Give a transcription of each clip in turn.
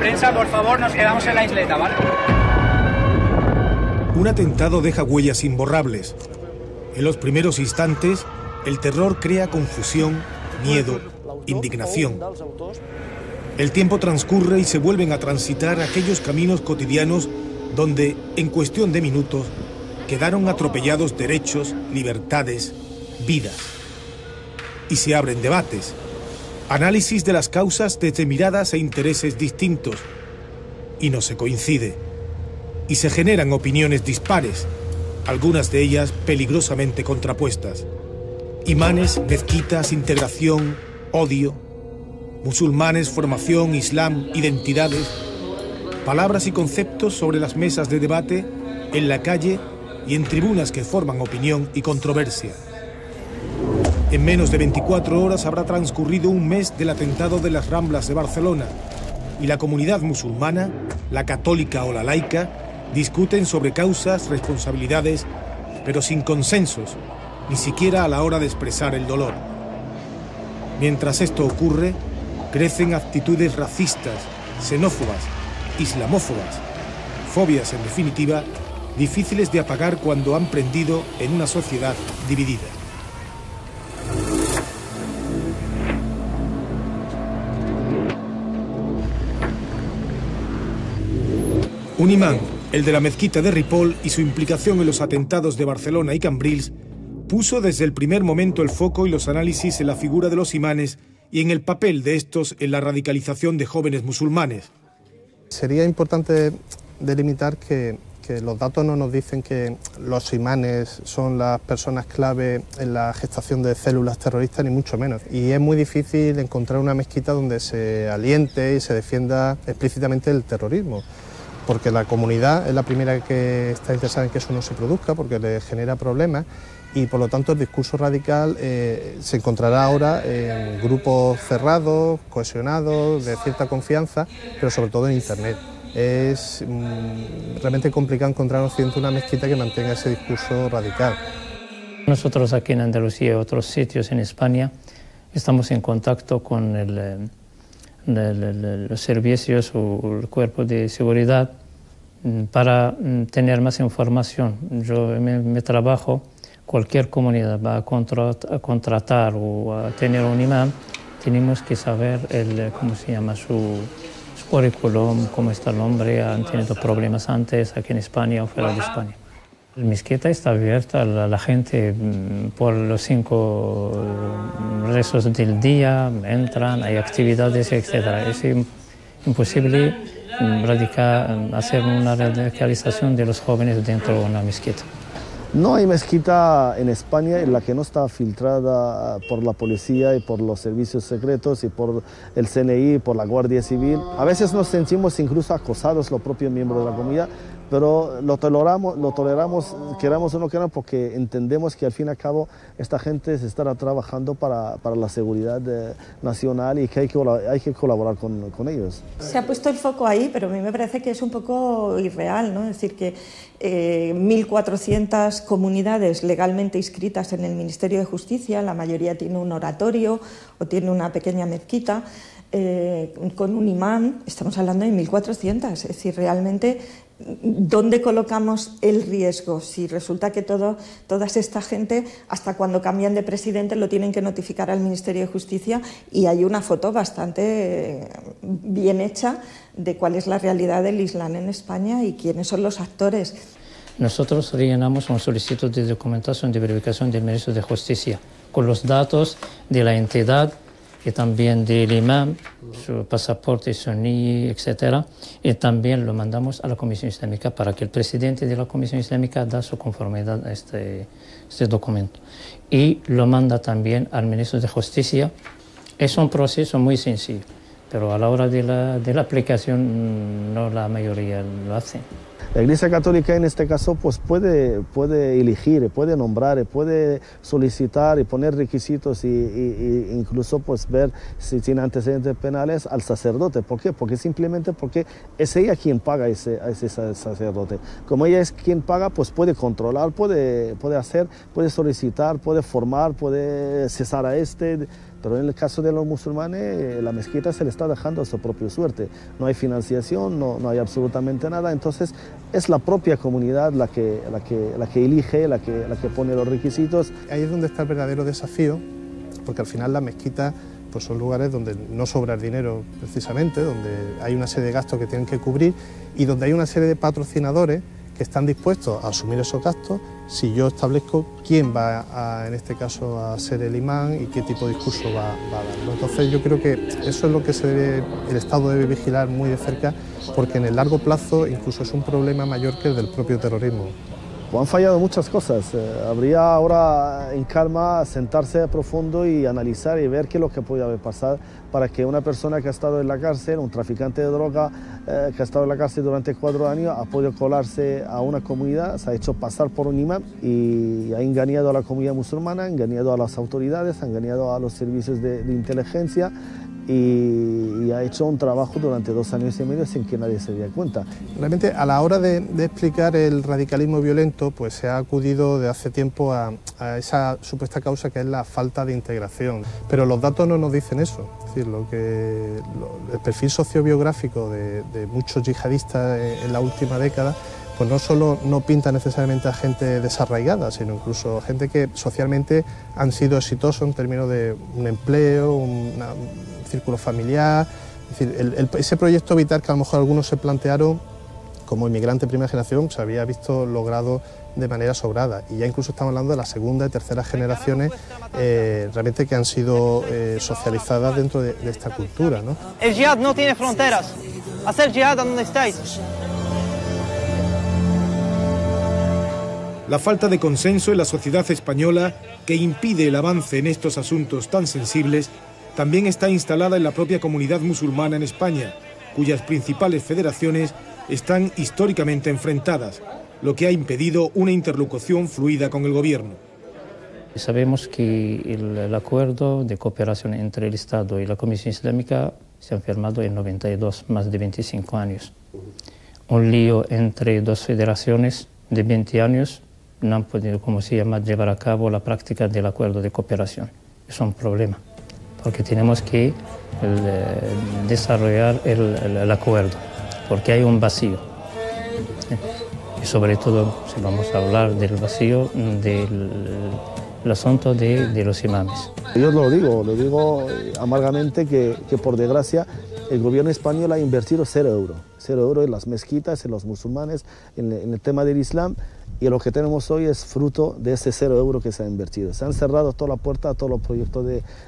prensa, por favor, nos quedamos en la isleta, ¿vale? Un atentado deja huellas imborrables. En los primeros instantes, el terror crea confusión, miedo, indignación. El tiempo transcurre y se vuelven a transitar aquellos caminos cotidianos donde, en cuestión de minutos, quedaron atropellados derechos, libertades, vidas. Y se abren debates, análisis de las causas desde miradas e intereses distintos. Y no se coincide. Y se generan opiniones dispares, algunas de ellas peligrosamente contrapuestas. Imanes, mezquitas, integración, odio. Musulmanes, formación, islam, identidades. Palabras y conceptos sobre las mesas de debate, en la calle y en tribunas que forman opinión y controversia. En menos de 24 horas habrá transcurrido un mes del atentado de las Ramblas de Barcelona y la comunidad musulmana, la católica o la laica, discuten sobre causas, responsabilidades, pero sin consensos, ni siquiera a la hora de expresar el dolor. Mientras esto ocurre, crecen actitudes racistas, xenófobas, islamófobas, fobias en definitiva, difíciles de apagar cuando han prendido en una sociedad dividida. Un imán, el de la mezquita de Ripoll y su implicación en los atentados de Barcelona y Cambrils, puso desde el primer momento el foco y los análisis en la figura de los imanes y en el papel de estos en la radicalización de jóvenes musulmanes. Sería importante delimitar que los datos no nos dicen que los imanes son las personas clave en la gestación de células terroristas, ni mucho menos. Y es muy difícil encontrar una mezquita donde se aliente y se defienda explícitamente el terrorismo, porque la comunidad es la primera que está interesada en que eso no se produzca, porque le genera problemas, y por lo tanto el discurso radical se encontrará ahora en grupos cerrados, cohesionados, de cierta confianza, pero sobre todo en Internet. Es realmente complicado encontrar en Occidente una mezquita que mantenga ese discurso radical. Nosotros aquí en Andalucía y otros sitios en España estamos en contacto con los servicios o el cuerpo de seguridad para tener más información. Yo en mi trabajo, cualquier comunidad va a contratar o a tener un imán, tenemos que saber cómo se llama su currículum, cómo está el hombre, han tenido problemas antes aquí en España o fuera de España. La mezquita está abierta a la gente por los 5 rezos del día, entran, hay actividades, etc. Es imposible hacer una radicalización de los jóvenes dentro de una mezquita. No hay mezquita en España en la que no está filtrada por la policía y por los servicios secretos y por el CNI, por la Guardia Civil. A veces nos sentimos incluso acosados los propios miembros de la comunidad, pero lo toleramos, queramos o no queramos, porque entendemos que al fin y al cabo esta gente se estará trabajando para la seguridad nacional y que hay que colaborar con ellos. Se ha puesto el foco ahí, pero a mí me parece que es un poco irreal, ¿no? Es decir, que 1.400 comunidades legalmente inscritas en el Ministerio de Justicia, la mayoría tiene un oratorio o tiene una pequeña mezquita, con un imán, estamos hablando de 1.400, es decir, realmente, ¿dónde colocamos el riesgo? Si resulta que toda esta gente, hasta cuando cambian de presidente, lo tienen que notificar al Ministerio de Justicia, y hay una foto bastante bien hecha de cuál es la realidad del Islam en España y quiénes son los actores. Nosotros rellenamos un solicitud de documentación de verificación del Ministerio de Justicia con los datos de la entidad y también del imán, su pasaporte, su NIE, etc. Y también lo mandamos a la Comisión Islámica para que el presidente de la Comisión Islámica da su conformidad a este documento. Y lo manda también al Ministro de Justicia. Es un proceso muy sencillo, pero a la hora de la aplicación no la mayoría lo hace. La Iglesia Católica en este caso pues puede elegir, puede nombrar, puede solicitar y poner requisitos y incluso pues ver si tiene antecedentes penales al sacerdote. ¿Por qué? Porque es ella quien paga a ese sacerdote. Como ella es quien paga, pues puede controlar, puede hacer, puede solicitar, puede formar, puede cesar a Pero en el caso de los musulmanes, la mezquita se le está dejando a su propia suerte. No hay financiación, no hay absolutamente nada. Entonces es la propia comunidad la que elige, la que pone los requisitos. Ahí es donde está el verdadero desafío, porque al final las mezquitas pues son lugares donde no sobra el dinero precisamente, donde hay una serie de gastos que tienen que cubrir y donde hay una serie de patrocinadores que están dispuestos a asumir esos gastos si yo establezco quién va en este caso a ser el imán y qué tipo de discurso va a dar, ¿no? Entonces yo creo que eso es lo que el Estado debe vigilar muy de cerca, porque en el largo plazo incluso es un problema mayor que el del propio terrorismo. Han fallado muchas cosas. Habría ahora en calma sentarse a profundo y analizar y ver qué es lo que puede haber pasado para que una persona que ha estado en la cárcel, un traficante de droga que ha estado en la cárcel durante 4 años, ha podido colarse a una comunidad, se ha hecho pasar por un imán y ha engañado a la comunidad musulmana, ha engañado a las autoridades, ha engañado a los servicios de inteligencia y ha hecho un trabajo durante 2 años y medio sin que nadie se diera cuenta. Realmente a la hora de explicar el radicalismo violento, pues se ha acudido de hace tiempo a esa supuesta causa que es la falta de integración, pero los datos no nos dicen eso. Es decir, el perfil sociobiográfico de muchos yihadistas en la última década pues no solo no pinta necesariamente a gente desarraigada, sino incluso gente que socialmente han sido exitosos en términos de un empleo, un círculo familiar. Es decir, ese proyecto vital que a lo mejor algunos se plantearon como inmigrante de primera generación se había visto logrado de manera sobrada, y ya incluso estamos hablando de la segunda y tercera generaciones realmente que han sido socializadas dentro de esta cultura, ¿no? El jihad no tiene fronteras. Hacer jihad a donde estáis. La falta de consenso en la sociedad española, que impide el avance en estos asuntos tan sensibles, también está instalada en la propia comunidad musulmana en España, cuyas principales federaciones están históricamente enfrentadas, lo que ha impedido una interlocución fluida con el gobierno. Sabemos que el acuerdo de cooperación entre el Estado y la Comisión Islámica se ha firmado en 92, más de 25 años. Un lío entre dos federaciones de 20 años no han podido, llevar a cabo la práctica del acuerdo de cooperación. Es un problema, porque tenemos que desarrollar el acuerdo, porque hay un vacío. Y sobre todo, si vamos a hablar del vacío del asunto de los imames. Yo lo digo amargamente que por desgracia el gobierno español ha invertido 0 euros. 0 euros en las mezquitas, en los musulmanes, en el tema del Islam, y lo que tenemos hoy es fruto de ese 0 euros que se ha invertido. Se han cerrado toda la puerta a todos los proyectos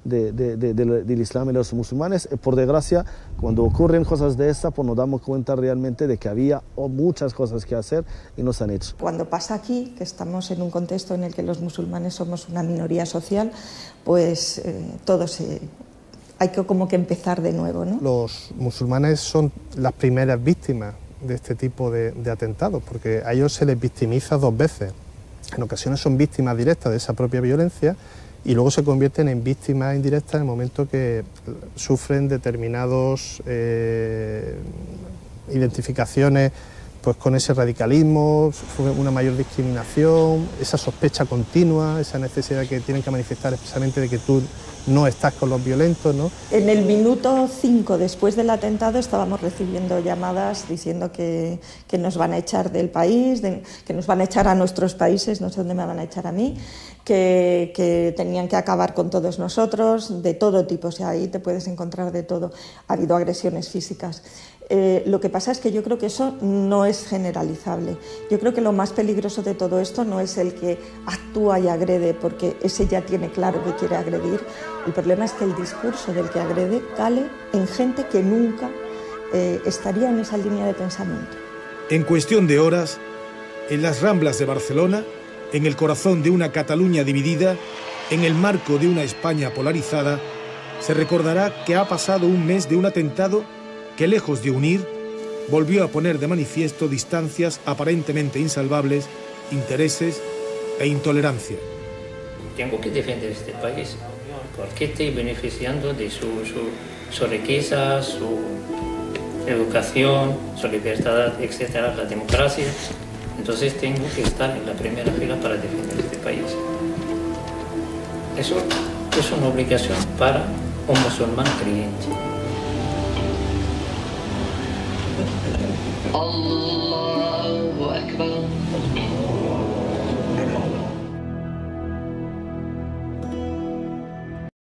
del Islam y los musulmanes. Por desgracia, cuando ocurren cosas de estas, pues nos damos cuenta realmente de que había muchas cosas que hacer y no se han hecho. Cuando pasa aquí, que estamos en un contexto en el que los musulmanes somos una minoría social, pues hay que como que empezar de nuevo, ¿no? Los musulmanes son las primeras víctimas de este tipo de atentados, porque a ellos se les victimiza 2 veces. En ocasiones son víctimas directas de esa propia violencia y luego se convierten en víctimas indirectas en el momento que sufren determinados identificaciones pues con ese radicalismo, una mayor discriminación, esa sospecha continua, esa necesidad que tienen que manifestar expresamente de que tú no estás con los violentos, ¿no? En el minuto 5 después del atentado estábamos recibiendo llamadas diciendo que nos van a echar del país, que nos van a echar a nuestros países, no sé dónde me van a echar a mí, que tenían que acabar con todos nosotros, de todo tipo, o sea, ahí te puedes encontrar de todo. Ha habido agresiones físicas. Lo que pasa es que yo creo que eso no es generalizable. Yo creo que lo más peligroso de todo esto no es el que actúa y agrede, porque ese ya tiene claro que quiere agredir. El problema es que el discurso del que agrede cale en gente que nunca estaría en esa línea de pensamiento. En cuestión de horas, en las Ramblas de Barcelona, en el corazón de una Cataluña dividida, en el marco de una España polarizada, se recordará que ha pasado un mes de un atentado que, lejos de unir, volvió a poner de manifiesto distancias aparentemente insalvables, intereses e intolerancia. Tengo que defender este país porque estoy beneficiando de su riqueza, su educación, su libertad, etcétera, la democracia. Entonces tengo que estar en la primera fila para defender este país. Eso es una obligación para un musulmán creyente.